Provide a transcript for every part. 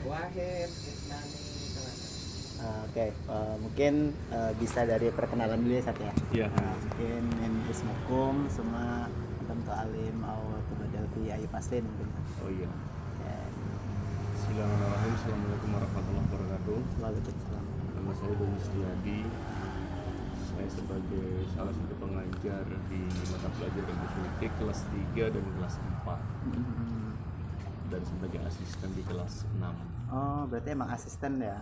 Wahid Isnani Selatan. Oke, mungkin bisa dari perkenalan dulu ya Sat ya. Iya. Mungkin min ismukum semua tentu alim atau tubadal fi ayi pasin mungkin. Oh iya. Ya, Bismillahirrahmanirrahim. Assalamualaikum warahmatullahi wabarakatuh. waalaikumsalam. Nama saya Doni Setiadi. Saya sebagai salah satu pengajar di mata pelajaran usul fikih kelas 3 dan kelas 4 dan sebagai asisten di kelas 6. Oh, berarti emang asisten ya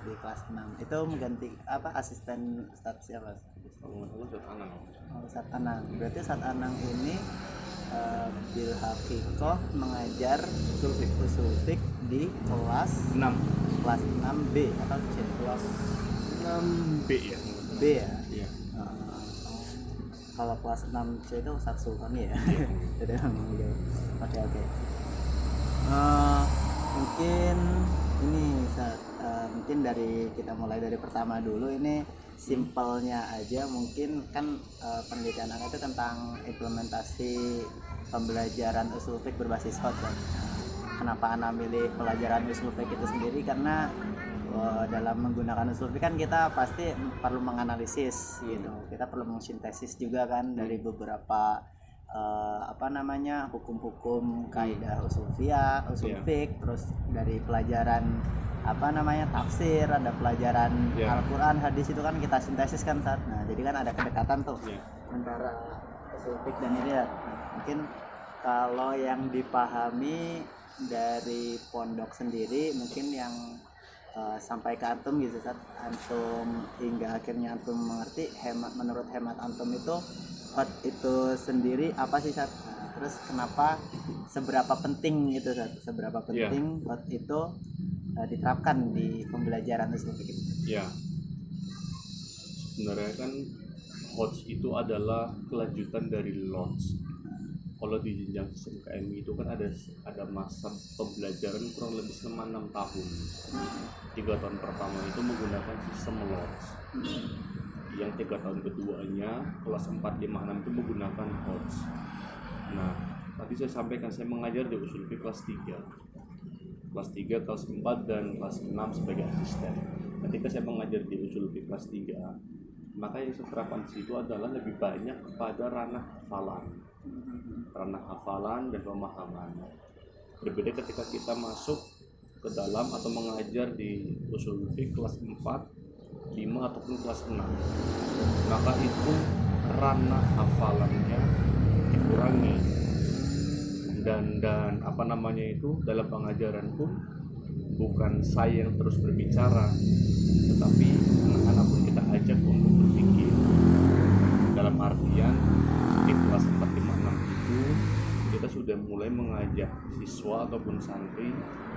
di kelas 6. Itu mengganti apa asisten Ustadz siapa? Kalau nggak salah Ustadz Anang. Oh, Ustadz Anang. Berarti Ustadz Anang ini bil haqiqah mengajar usul fiqh di kelas 6B atau C? Kelas 6B ya. B ya. Iya. Kalau kelas 6C itu Ustadz Sultani ya. Jadi memang gitu. Oke. Mungkin ini mungkin dari kita mulai dari pertama dulu. Ini simpelnya aja mungkin kan pendidikan anak itu tentang implementasi pembelajaran usul fiqh berbasis hot kan. Kenapa anak milih pelajaran usul fiqh itu sendiri karena dalam menggunakan usul fiqh kan kita pasti perlu menganalisis gitu. Kita perlu mensintesis juga kan dari beberapa hukum-hukum kaidah usul fiqh, terus dari pelajaran tafsir, ada pelajaran Al-Qur'an, hadis itu kan kita sintesis kan saat. Nah, jadi kan ada kedekatan tuh antara usul fiqh dan ini ya. Mungkin kalau yang dipahami dari pondok sendiri mungkin yang sampai ke antum gitu saat antum hingga akhirnya antum mengerti menurut hemat antum itu hot itu sendiri apa sih Sat? Nah, terus kenapa seberapa penting itu Sat? Seberapa penting hot itu diterapkan di pembelajaran usul fikih? Ya. Sebenarnya kan HOTS itu adalah kelanjutan dari LOTS. Kalau di jenjang sistem KMI itu kan ada masa pembelajaran kurang lebih selama 6 tahun. 3 tahun pertama itu menggunakan sistem LOTS. Yang 3 tahun keduanya kelas 4, 5, 6 itu menggunakan HOTS. Nah, tadi saya sampaikan saya mengajar di usul fiqh kelas 3. Kelas 3, kelas 4 dan kelas 6 sebagai asisten. Ketika saya mengajar di usul fiqh kelas 3, maka yang saya terapkan di situ adalah lebih banyak kepada ranah hafalan dan pemahaman. Berbeda ketika kita masuk ke dalam atau mengajar di usul fiqh kelas 4, 5 ataupun kelas 6, maka itu ranah hafalannya dikurangi dan dalam pengajaran pun bukan saya yang terus berbicara, tetapi anak-anak pun kita ajak untuk berpikir. Dalam artian di kelas 4, 5, 6 itu kita sudah mulai mengajak siswa ataupun santri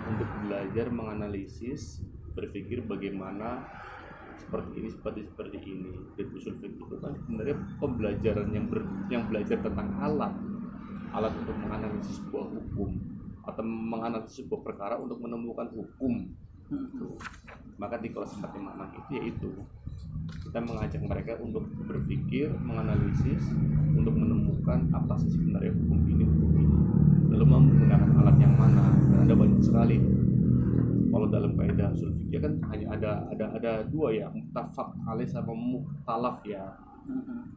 untuk belajar menganalisis, berpikir bagaimana seperti ini. Dan usul fiqh itu kan sebenarnya pembelajaran yang belajar tentang alat untuk menganalisis sebuah hukum atau menganalisis sebuah perkara untuk menemukan hukum. Maka di kelas 4, 5, 6 itu yaitu kita mengajak mereka untuk berpikir, menganalisis, untuk menemukan apa sih sebenarnya hukum ini. Lalu menggunakan alat yang mana? Dan ada banyak sekali. Kalau dalam kaidah usul fikih kan hanya ada 2 ya, muttafaq alaih sama mukhtalaf ya.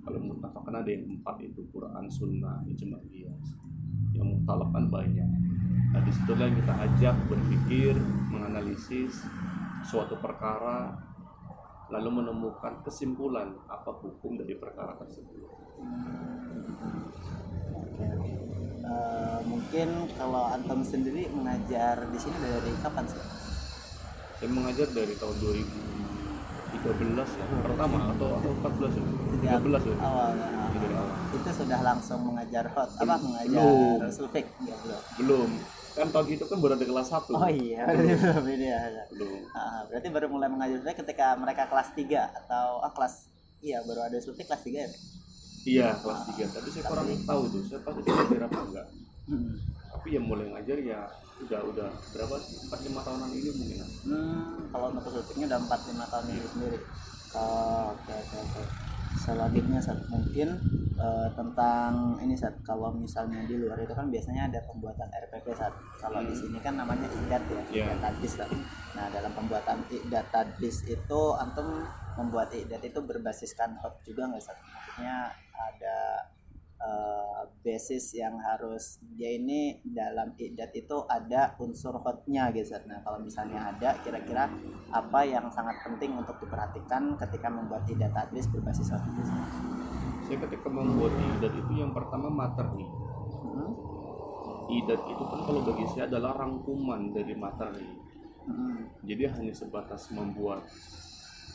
Kalau muttafaq kan ada yang 4 itu Quran, Sunnah, ijma' qiyas. Yang mukhtalaf kan banyak. Nah, disitulah kita ajak berpikir, menganalisis suatu perkara, lalu menemukan kesimpulan apa hukum dari perkara tersebut. Mungkin kalau antum sendiri mengajar di sini dari kapan sih? Saya mengajar dari tahun 2013 ya, pertama atau 14 ya? 13 ya. Awal. Itu sudah langsung mengajar mengajar usul fiqh? Belum. Kan tahun itu kan baru ada kelas 1. Oh iya, belum ini ya. Belum. Berarti baru mulai mengajar usul fiqh ketika mereka kelas 3 atau baru ada usul fiqh kelas 3 ya? Iya, kelas 3. Tapi saya kurang tahu tuh, saya pasti belajar apa enggak. Tapi yang mulai ngajar ya udah berapa 4-5 tahunan ini mungkin. Kalau untuk usul fiqhnya udah 4-5 tahun ini sendiri. Oke. Selanjutnya mungkin tentang ini saat kalau misalnya di luar itu kan biasanya ada pembuatan RPP saat kalau di sini kan namanya IDAT ya, IDAT tadris lah. Nah dalam pembuatan IDAT tadris itu antum membuat IDAT itu berbasiskan hot juga nggak saat? Maksudnya ada basis yang harus dia ini dalam IDAT itu ada unsur hotnya gitu. Nah kalau misalnya ada, kira-kira apa yang sangat penting untuk diperhatikan ketika membuat IDAT tadris berbasis hot itu? Saya ketika membuat IDAT itu yang pertama materi. IDAT itu kan kalau bagi saya adalah rangkuman dari materi. Jadi hanya sebatas membuat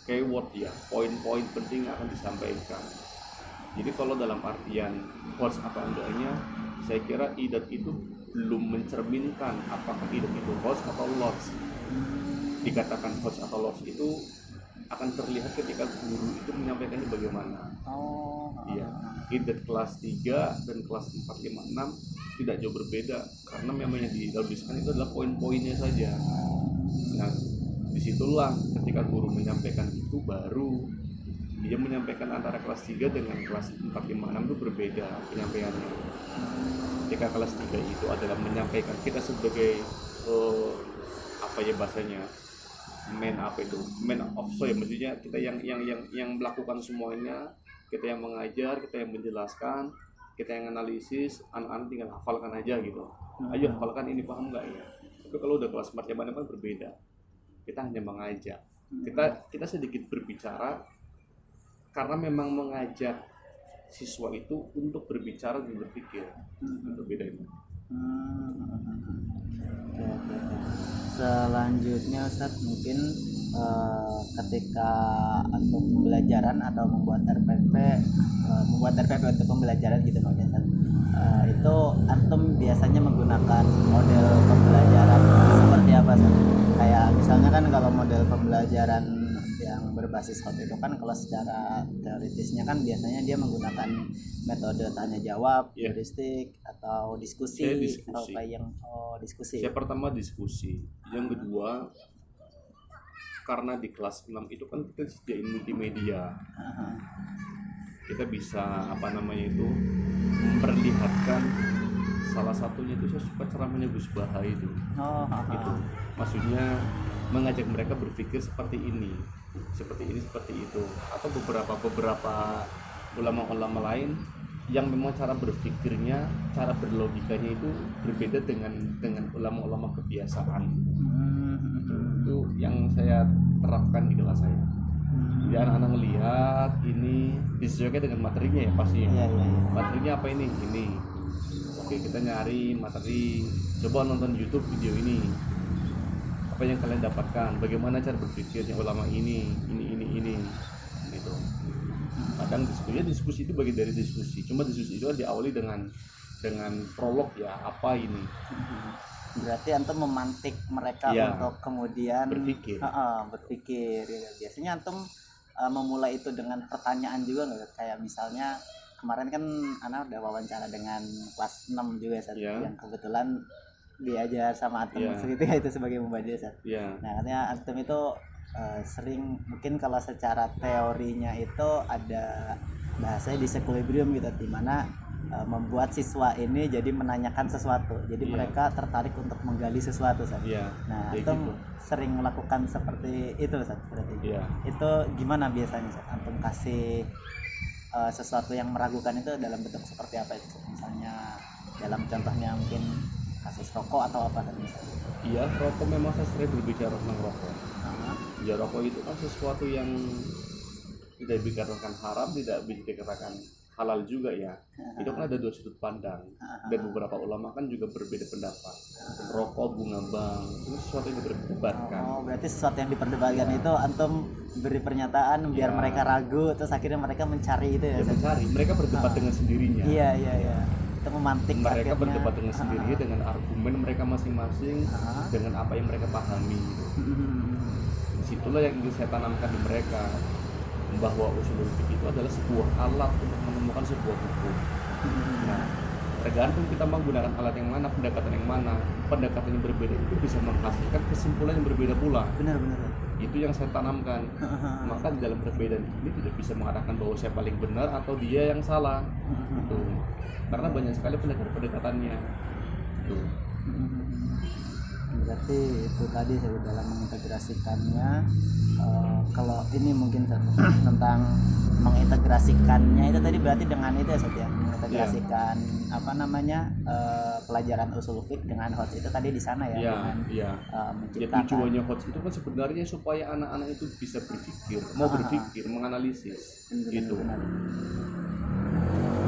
keyword ya, poin-poin penting yang akan disampaikan. Jadi kalau dalam artian host atau enggaknya, saya kira IDAT itu belum mencerminkan apakah IDAT itu host atau loss. Dikatakan host atau loss itu akan terlihat ketika guru itu menyampaikannya bagaimana. Iya, IDAT kelas 3 dan kelas 4, 5, 6 tidak jauh berbeda karena memang yang didiskusikan itu adalah poin-poinnya saja. Nah, disitulah ketika guru menyampaikan itu baru dia menyampaikan antara kelas 3 dengan kelas 4, 5, 6 itu berbeda penyampaiannya. Ketika kelas 3 itu adalah menyampaikan kita sebagai apa ya bahasanya, man of show ya, maksudnya kita yang melakukan semuanya, kita yang mengajar, kita yang menjelaskan, kita yang analisis, anak-anak tinggal hafalkan aja gitu. Ayo hafalkan ini, paham nggak ya? Tapi kalau udah kelas 4 kan berbeda. Kita hanya mengajak. Kita sedikit berbicara karena memang mengajak siswa itu untuk berbicara dan berpikir. Berbeda itu. Oke. Selanjutnya Ustaz, mungkin ketika untuk pembelajaran atau membuat RPP untuk pembelajaran gitu maksudnya, itu antum biasanya menggunakan model pembelajaran seperti apa Ustaz? Kayak misalnya kan kalau model pembelajaran yang berbasis hot itu kan kalau secara teoritisnya kan biasanya dia menggunakan metode tanya jawab, heuristik atau diskusi. Atau kayak yang diskusi. Saya pertama diskusi, yang kedua karena di kelas 6 itu kan kita sediain multimedia. Kita bisa memperlihatkan salah satunya itu saya suka ceramahnya Gus Baha itu. Gitu. Maksudnya mengajak mereka berpikir seperti ini, seperti itu, atau beberapa ulama-ulama lain yang memang cara berpikirnya, cara berlogikanya itu berbeda dengan ulama-ulama kebiasaan. Itu yang saya terapkan di kelas saya. Jadi anak-anak ngelihat ini disesuaikan dengan materinya ya pasti. Materinya apa ini? Ini. Oke, kita nyari materi, coba nonton YouTube video ini. Apa yang kalian dapatkan? Bagaimana cara berpikirnya ulama ini gitu. Kadang diskusi itu bagian dari diskusi. Cuma diskusi itu diawali dengan prolog ya, apa ini. Berarti antum memantik mereka untuk kemudian berpikir. Ya. Biasanya antum memulai itu dengan pertanyaan juga nggak? Kayak misalnya kemarin kan anak udah wawancara dengan kelas 6 juga yang kebetulan diajar sama antum segitu itu sebagai pembaca Nah katanya antum itu sering mungkin kalau secara teorinya itu ada bahasanya disequilibrium gitu, dimana membuat siswa ini jadi menanyakan sesuatu, jadi mereka tertarik untuk menggali sesuatu Nah antum sering melakukan seperti itu berarti itu gimana biasanya antum kasih sesuatu yang meragukan itu dalam bentuk seperti apa itu? Misalnya dalam contohnya mungkin kasus rokok atau apa tadi misalnya? Iya, rokok memang saya sering berbicara tentang rokok. Ya rokok itu kan sesuatu yang tidak dikatakan haram, tidak dikatakan halal juga ya. Itu kan ada dua sudut pandang dan beberapa ulama kan juga berbeda pendapat. Rokok, bunga bang, itu sesuatu yang diperdebatkan. Berarti sesuatu yang diperdebatkan itu antum beri pernyataan biar mereka ragu, terus akhirnya mereka mencari itu ya. Mencari, mereka berdebat dengan sendirinya. Iya. Itu memantik mereka berdebat dengan sendirinya dengan argumen mereka masing-masing, dengan apa yang mereka pahami gitu. Disitulah yang ingin saya tanamkan di mereka, bahwa usulul fiqh itu adalah sebuah alat untuk menemukan sebuah hukum. Nah, tergantung kita menggunakan alat yang mana, pendekatan yang mana. Pendekatan yang berbeda itu bisa menghasilkan kesimpulan yang berbeda pula. Benar. Itu yang saya tanamkan. Maka di dalam perbedaan ini tidak bisa mengatakan bahwa saya paling benar atau dia yang salah gitu. Karena banyak sekali pendekatannya gitu. Berarti itu tadi saya dalam mengintegrasikannya. Kalau ini mungkin tentang mengintegrasikannya itu tadi berarti dengan itu ya Sat ya, mengintegrasikan apa namanya pelajaran usul fiqh dengan HOTS itu tadi di sana ya, dengan Ya menciptakan. tujuannya HOTS itu kan sebenarnya supaya anak-anak itu bisa berpikir, berpikir, menganalisis gitu. Benar.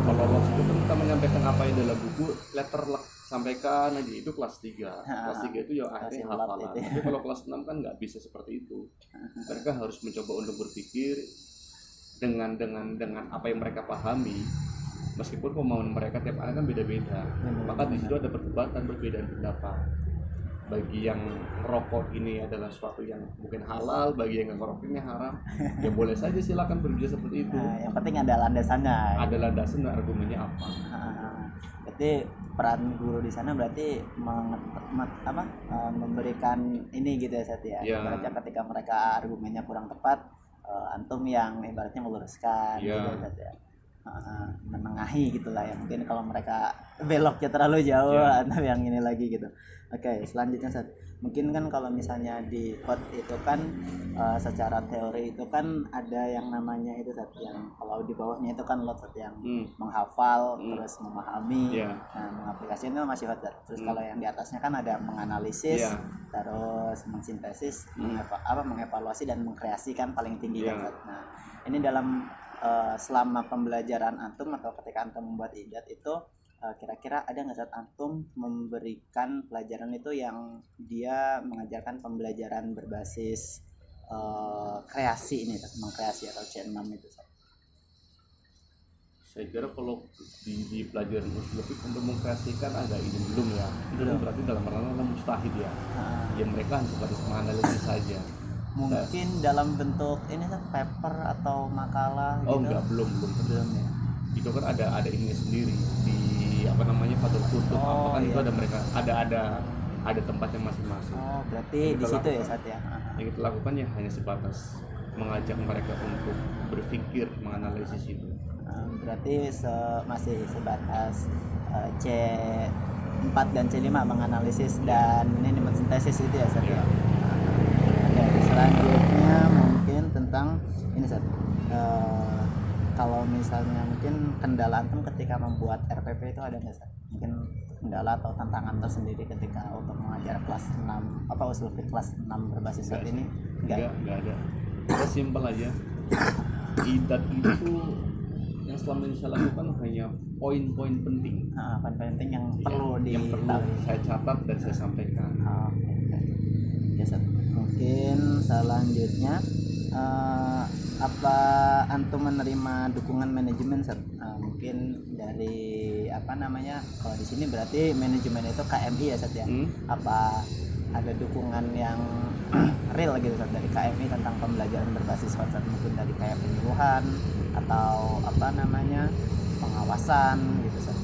Kalau HOTS itu kan kita menyampaikan apa yang dalam buku, letter sampaikan aja, itu kelas 3. Kelas 3 itu ya akhirnya hafalan. Tapi kalau kelas 6 kan nggak bisa seperti itu. Mereka harus mencoba untuk berpikir dengan apa yang mereka pahami. Meskipun pemahaman mereka tiap anak kan beda-beda. Maka di situ ada perdebatan, perbedaan pendapat. Bagi yang merokok ini adalah sesuatu yang mungkin halal, bagi yang ngerokok ini haram, ya boleh saja, silakan berbicara seperti itu. Yang penting ada landasannya. Ada landasan dan argumennya apa. Berarti peran guru di sana berarti memberikan ini gitu ya Sat ya. Ibaratnya ketika mereka argumennya kurang tepat, antum yang ibaratnya meluruskan gitu Sat ya. Menengahi gitulah ya, mungkin kalau mereka beloknya terlalu jauh atau yang ini lagi gitu. Oke, selanjutnya Sat, mungkin kan kalau misalnya di HOT itu kan secara teori itu kan ada yang namanya itu Sat, yang kalau di bawahnya itu kan lot Sat, yang menghafal terus memahami, nah mengaplikasikan itu masih HOT Sat. Terus kalau yang di atasnya kan ada menganalisis, terus mensintesis, mengevaluasi dan mengkreasikan paling tinggi kan Sat. Nah ini dalam selama pembelajaran antum atau ketika antum membuat idat itu kira-kira ada nggak saat antum memberikan pelajaran itu yang dia mengajarkan pembelajaran berbasis kreasi ini, mengkreasi atau C6 itu? Saya kira kalau di pelajaran usul fiqh untuk mengkreasikan ada ini belum ya. Itu berarti dalam ranah mustahid ya. Ya mereka hanya sebatas menganalisis saja. Mungkin dalam bentuk ini kan paper atau makalah gitu. Enggak, belum ya. Itu kan ada ini sendiri di Fathul Qutub itu ada mereka ada tempatnya masing-masing. Berarti di situ ya Sat ya. Yang kita lakukan ya hanya sebatas mengajak mereka untuk berpikir, menganalisis itu. Berarti masih sebatas C4 dan C5 menganalisis dan ini mensintesis itu ya Sat ya. Oke, selanjutnya mungkin tentang ini Sat. Kalau misalnya mungkin kendala antum ketika membuat RPP itu ada nggak Sat? Mungkin kendala atau tantangan tersendiri ketika untuk mengajar kelas 6 usul fiqh kelas 6 berbasis HOT ini? Enggak ada. Kita simpel aja. Idat itu yang selama ini saya lakukan hanya poin-poin penting. Poin penting yang perlu saya catat dan saya sampaikan. Oke Sat. Mungkin selanjutnya apa antum menerima dukungan manajemen Sat? Mungkin dari kalau di sini berarti manajemen itu KMI ya Sat ya. Apa ada dukungan yang real gitu Sat dari KMI tentang pembelajaran berbasis HOT Sat? Mungkin dari kayak penyuluhan atau pengawasan gitu Sat.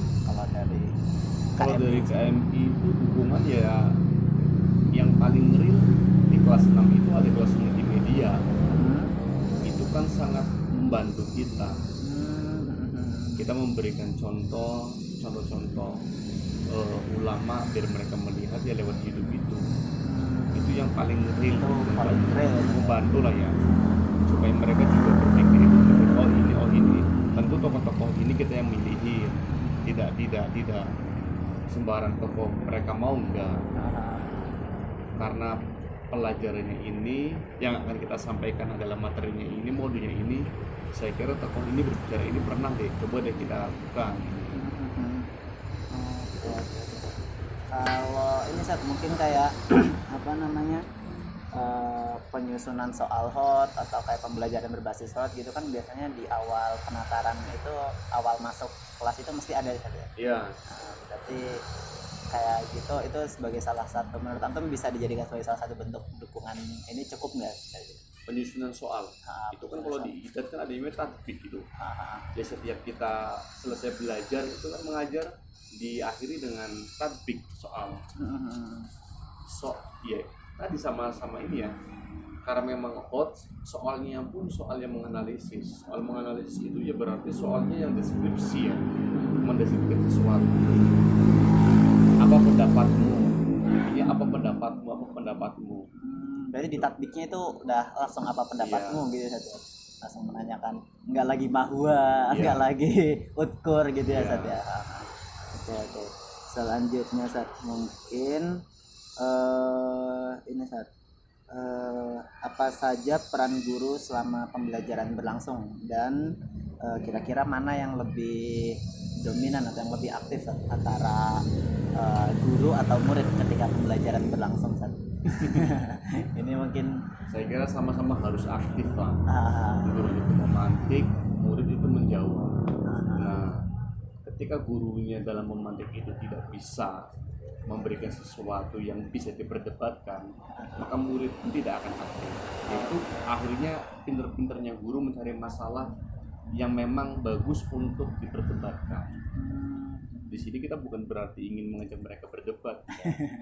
Kalau dari KMI itu dukungan ya yang paling real di kelas 6 itu ada kelas multimedia. Itu kan sangat membantu kita. Kita memberikan contoh ulama biar mereka melihat ya lewat hidup itu. Itu yang paling real, membantu lah ya, supaya mereka juga berpikir itu oh ini. Tentu tokoh-tokoh ini kita yang milihin, tidak sembarang tokoh mereka mau enggak. Karena pelajarannya ini yang akan kita sampaikan adalah materinya ini, modulnya ini. Saya kira tokoh ini berbicara ini pernah coba kita lakukan. Kalau ini Sat mungkin kayak penyusunan soal HOT atau kayak pembelajaran berbasis HOT gitu kan biasanya di awal penataran itu, awal masuk kelas itu mesti ada Sat ya. Iya. Berarti kayak gitu itu sebagai salah satu, menurut antum bisa dijadikan sebagai salah satu bentuk dukungan ini cukup nggak? penyusunan soal. Itu kan kalau di IDAT kan ada namanya tatbik gitu. Jadi setiap kita selesai belajar itu kan mengajar diakhiri dengan tatbik soal. Ya tadi sama-sama ini ya. Karena memang hot, soalnya pun soal yang menganalisis. Soal menganalisis itu ya berarti soalnya yang deskripsi ya, mendeskripsikan sesuatu. Apa pendapatmu? Intinya apa pendapatmu? Berarti di tatbiknya itu udah langsung apa pendapatmu gitu Sat ya. Langsung menanyakan, nggak lagi bahwa, nggak lagi utkur gitu ya Sat ya. Oke. Selanjutnya Sat, mungkin ini Sat. Apa saja peran guru selama pembelajaran berlangsung dan kira-kira mana yang lebih dominan atau yang lebih aktif Sat, antara guru atau murid ketika pembelajaran berlangsung Sat? Ini mungkin saya kira sama-sama harus aktif Pak. Guru itu memantik, murid itu menjawab. Nah, ketika gurunya dalam memantik itu tidak bisa memberikan sesuatu yang bisa diperdebatkan, maka murid tidak akan aktif. Itu akhirnya pinter-pinternya guru mencari masalah yang memang bagus untuk diperdebatkan. Di sini kita bukan berarti ingin mengajak mereka berdebat,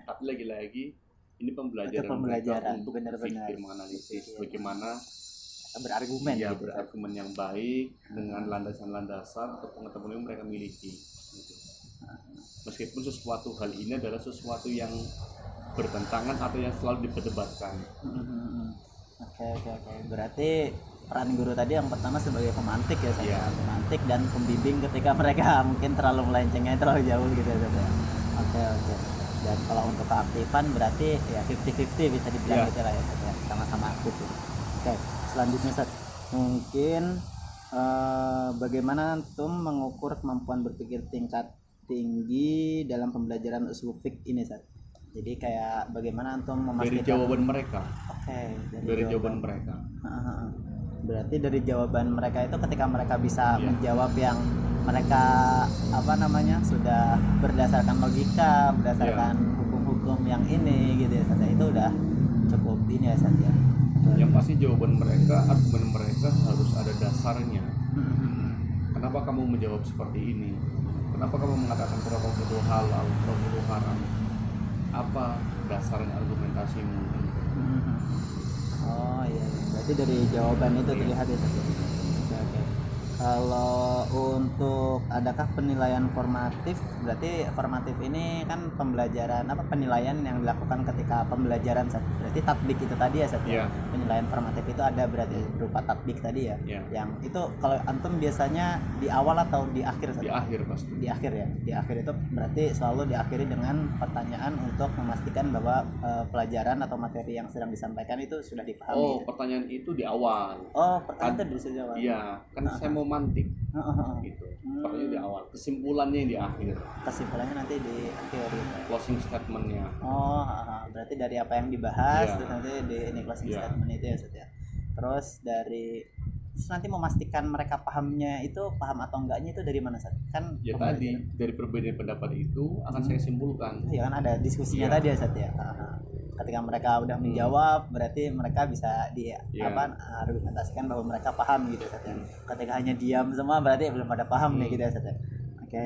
tapi lagi-lagi ini pembelajaran mereka untuk berpikir, menganalisis bagaimana berargumen ya, gitu, berargumen yang baik dengan landasan-landasan atau pengetahuan yang mereka miliki gitu. Meskipun sesuatu hal ini adalah sesuatu yang bertentangan atau yang selalu diperdebatkan. Oke. Berarti peran guru tadi yang pertama sebagai pemantik ya saya, pemantik dan pembimbing ketika mereka mungkin terlalu melencengnya terlalu jauh gitu ya saya. Oke. Dan kalau untuk keaktifan berarti ya 50-50 bisa dibilang gitu lah ya Sat, ya. Sama-sama aktif ya. Oke, selanjutnya Sat, mungkin bagaimana antum mengukur kemampuan berpikir tingkat tinggi dalam pembelajaran usul fiqh ini Sat? Jadi kayak bagaimana antum memastikan dari jawaban mereka. Dari jawaban mereka. Berarti dari jawaban mereka itu ketika mereka bisa menjawab yang mereka sudah berdasarkan logika, berdasarkan hukum-hukum yang ini gitu ya Sat, itu udah cukup ini ya Sat ya. Yang pasti jawaban mereka, argumen mereka harus ada dasarnya. Kenapa kamu menjawab seperti ini? Kenapa kamu mengatakan rokok itu halal, rokok itu haram? Apa dasarnya argumentasimu? Oh iya. Berarti dari jawaban itu terlihat ya Sat. Oke. Kalau untuk adakah penilaian formatif? Berarti formatif ini kan pembelajaran penilaian yang dilakukan ketika pembelajaran Sat. Berarti tatbik itu tadi ya Sat. Penilaian formatif itu ada berarti berupa tatbik tadi ya. Yang itu kalau antum biasanya di awal atau di akhir Sat? Di akhir pasti. Di akhir ya. Di akhir itu berarti selalu diakhiri dengan pertanyaan untuk memastikan bahwa pelajaran atau materi yang sedang disampaikan itu sudah dipahami. Pertanyaan itu di awal. Pertanyaan itu di awal. Iya, kan saya mau mantik gitu. Pokoknya di awal, kesimpulannya yang di akhir. Kesimpulannya nanti di akhir gitu. Closing statementnya. Berarti dari apa yang dibahas terus nanti di ini closing statement itu ya Sat ya. Terus nanti memastikan mereka pahamnya itu paham atau enggaknya itu dari mana Sat? Kan tadi dari perbedaan pendapat itu akan saya simpulkan. Iya kan ada diskusinya tadi ya Sat ya. Ketika mereka udah menjawab berarti mereka bisa argumentasikan bahwa mereka paham gitu Sat ya. Ketika hanya diam semua berarti belum pada paham nih gitu ya Sat ya. Oke.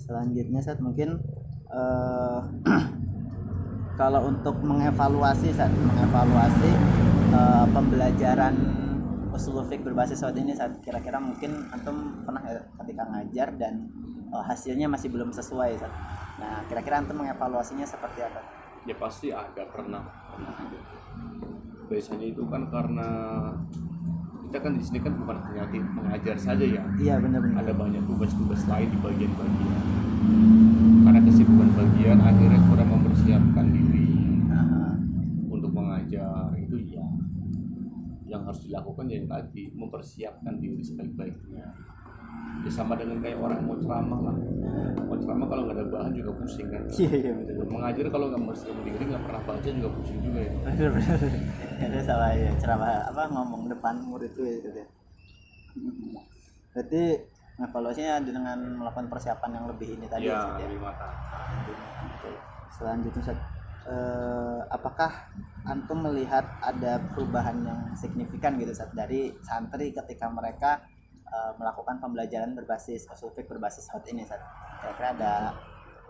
Selanjutnya Sat mungkin kalau untuk mengevaluasi pembelajaran usul fiqh berbasis saat ini Sat, kira-kira mungkin antum pernah ketika ngajar dan hasilnya masih belum sesuai Sat. Nah, kira-kira antum mengevaluasinya seperti apa? Ya pasti ada pernah. Biasanya itu kan karena kita kan di sini kan bukan hanya mengajar saja ya. Iya benar. Ada banyak tugas-tugas lain di bagian-bagian. Karena kesibukan bagian akhirnya kurang mempersiapkan diri untuk mengajar itu ya. Yang harus dilakukan yang tadi mempersiapkan diri sebaik-baiknya. Ya sama dengan kayak orang mau ceramah lah. Mau ceramah kalau nggak ada bahan juga pusing kan. Iya betul. Mengajar kalau nggak mempersiapkan diri nggak pernah baca juga pusing juga ya. Benar. Itu salah ya ceramah ngomong depan murid itu ya gitu ya. Berarti evaluasinya dengan melakukan persiapan yang lebih ini tadi ya. Lebih matang. Selanjutnya apakah antum melihat ada perubahan yang signifikan gitu Ustaz, dari santri ketika mereka melakukan pembelajaran berbasis usul fiqh berbasis hot ini Ustaz? Kira-kira ada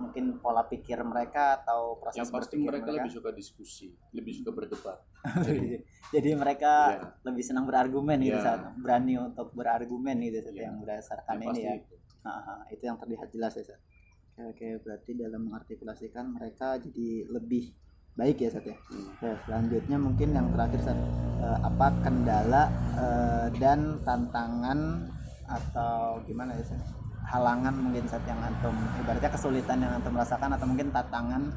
mungkin pola pikir mereka atau proses Yang pasti berpikir mereka lebih suka diskusi, lebih suka berdebat. jadi mereka Ya. lebih senang berargumen gitu Ya. Ustaz, berani untuk berargumen gitu Ustaz, Ya. yang berdasarkan Yang ini pasti ya. itu. Itu yang terlihat jelas ya Ustaz. Oke, berarti dalam mengartikulasikan mereka jadi lebih baik ya Ustaz ya. Oke, selanjutnya mungkin yang terakhir Ustaz, apa kendala dan tantangan atau gimana ya Ustaz? Halangan mungkin Ustaz yang antum, ibaratnya kesulitan yang antum rasakan atau mungkin tantangan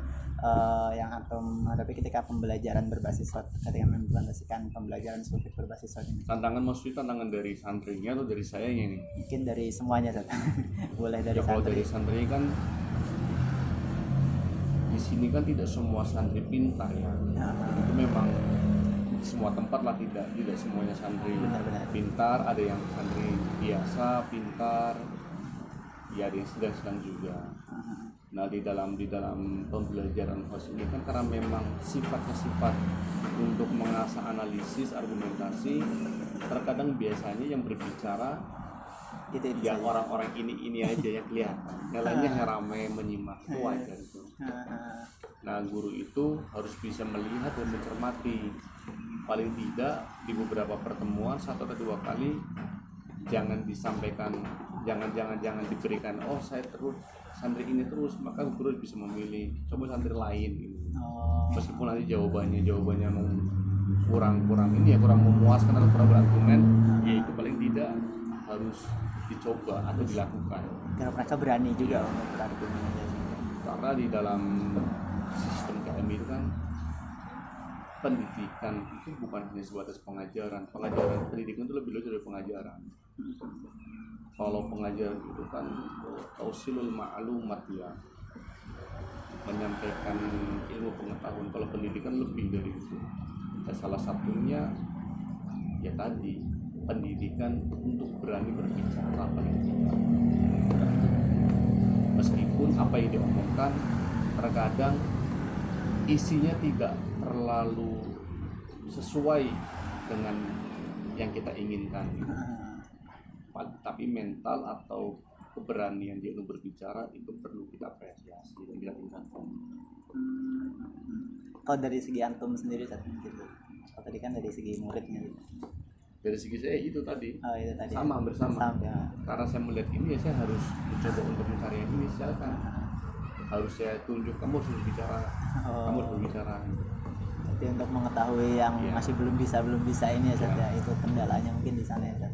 yang antum hadapi ketika pembelajaran berbasis SWOT, ketika mengimplementasikan pembelajaran SWOT berbasis SWOT ini. Tantangan maksudnya tantangan dari santrinya atau dari sayanya nih? Mungkin dari semuanya Ustaz. Boleh dari Ya, kalau santri. dari santri kan di sini kan tidak semua santri pintar ya. Itu memang semua tempat lah, tidak semuanya santri Benar-benar. pintar, ada yang santri biasa pintar, ya ada yang sedang-sedang juga. Nah di dalam pembelajaran HOS ini kan karena memang sifatnya sifat untuk mengasah analisis argumentasi, terkadang biasanya yang berbicara Itu ya saja. orang-orang ini aja yang kelihatan, yang lainnya ramai menyimak, itu wajar itu. Nah guru itu harus bisa melihat dan mencermati, paling tidak di beberapa pertemuan 1 atau 2 kali jangan disampaikan, jangan diberikan oh saya terus santri ini terus, maka guru bisa memilih coba santri lain gitu. Meskipun nanti jawabannya kurang ini ya, kurang memuaskan atau kurang berargumen, ya itu paling tidak harus dicoba atau dilakukan. Karena mereka berani juga untuk berargumen aja. Karena di dalam sistem KM itu kan pendidikan itu bukan hanya sebatas pendidikan itu lebih luas dari pengajaran. Kalau pengajaran itu kan tausilul ma'lumat ya, menyampaikan ilmu pengetahuan. Kalau pendidikan lebih dari itu. Dan salah satunya ya tadi pendidikan untuk berani berbicara paling tidak. Meskipun apa yang diomongkan terkadang isinya tidak terlalu sesuai dengan yang kita inginkan, tapi mental atau keberanian dia untuk berbicara itu perlu kita apresiasi dan kita tingkatkan. Kalau dari segi antum sendiri Ustaz, gitu. Kalau tadi kan dari segi muridnya gitu. Dari segi saya itu tadi Itu tadi sama bersama. ya. Karena saya melihat ini ya saya harus mencoba untuk mencari yang ini, silakan. Harus saya tunjuk kamu harus berbicara, kamu harus berbicara. Jadi untuk mengetahui yang masih belum bisa ini ya Ustaz ya, itu kendalanya mungkin di sana ya Ustaz.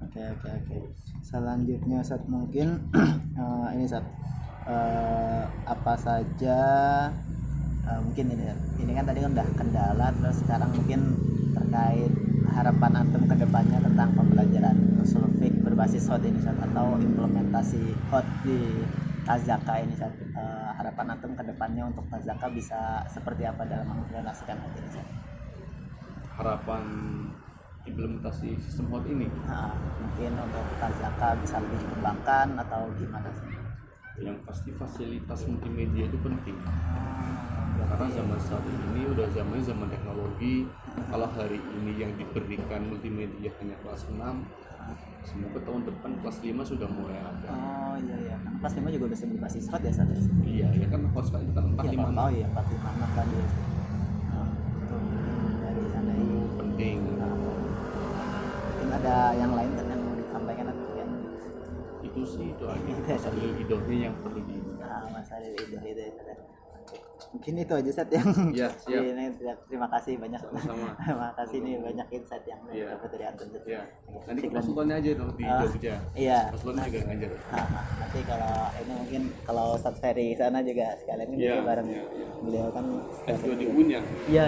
Oke. Selanjutnya Ustaz mungkin ini Ustaz, apa saja mungkin ini kan tadi kan udah kendala, terus sekarang mungkin terkait harapan antum ke depannya tentang pembelajaran usul fiqh berbasis HOT ini Ustaz, atau implementasi HOT di Tazaka ini Ustaz. Harapan antum ke depannya untuk Tazaka bisa seperti apa dalam mengimplementasikan HOT ini Ustaz? Harapan implementasi sistem HOT ini Mungkin untuk Tazaka bisa lebih dikembangkan atau gimana sih? yang pasti fasilitas multimedia itu penting. Karena zaman saat ini udah zaman teknologi. Kalau hari ini yang diberikan multimedia hanya kelas 6, semoga tahun depan kelas 5 sudah mulai ada. Iya. Kelas 5 juga udah berbasis HOT ya Ustaz? Iya, ya kan kelas itu kan 456. Oh iya, 456 tadi. Itu dari sana Itu penting. Mungkin ada yang lain kan yang mau disampaikan atau yang Itu sih itu aja. Masalah idenya yang perlu di. masalah itu ya. Mungkin itu aja Ustaz yang Iya, siap. ini, terima kasih banyak. Sama-sama. Terima kasih nih banyak insight yang Iya. dapat dari antum. Ya. Nanti ke konsultannya aja dong di Jogja. Iya. Konsultannya juga ngajar. Nanti kalau ini mungkin kalau Ustaz Ferry sana juga sekalian Iya, bareng iya. beliau kan S2 di UNYA. iya